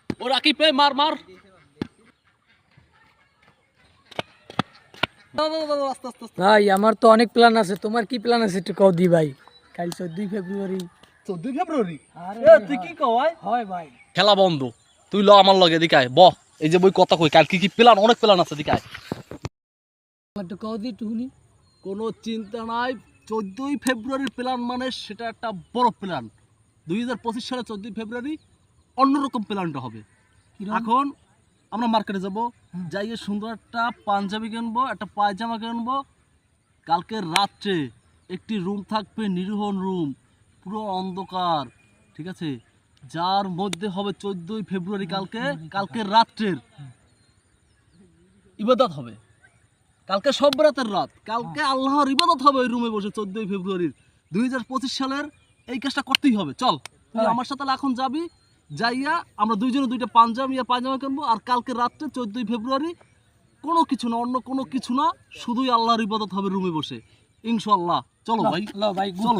ও রাকিব ভাই মার মার। ভাই আমার তো অনেক প্ল্যান আছে, তোমার কি প্ল্যান আছে একটু কও দি ভাই। কাল 14 ফেব্রুয়ারি। 14 ফেব্রুয়ারি? এ তুই কি কয়? হয় ভাই। খেলা বন্ধ, তুই ল আমার লগে এদিকে আয়, বহ। এই যে বই কথা কই, কাল কি প্ল্যান, অনেক প্ল্যান আছে, এদিকে আয়। একটু কও দি টুনি। কোনো চিন্তা নাই, 14 ফেব্রুয়ারির প্ল্যান মানে সেটা একটা বড় প্ল্যান। 2025 সালে 14 ফেব্রুয়ারি অন্যরকম প্ল্যানটা হবে। এখন আমরা মার্কেটে যাব, যাইয়ে সুন্দর একটা পাঞ্জাবি কিনবো, একটা পায়জামা কিনবো। কালকে রাত্রে একটি রুম থাকবে, নিরীহ রুম, পুরো অন্ধকার, ঠিক আছে, যার মধ্যে হবে 14 ফেব্রুয়ারি কালকে রাত্রের ইবাদত হবে। কালকে সব রাতের রাত, কালকে আল্লাহর ইবাদত হবে ওই রুমে বসে। 14 ফেব্রুয়ারির 2025 সালের এই কাজটা করতেই হবে। চল তুই আমার সাথে এখন যাবি, যাইয়া আমরা দুইজনে দুইটা পায়জামা কিনবো। আর কালকে রাত্রে 14 ফেব্রুয়ারি কোনো কিছু না, অন্য কোনো কিছু না, শুধুই আল্লাহর ইবাদত হবে রুমে বসে, ইনশাআল্লাহ। চলো ভাই, ভাই চলো।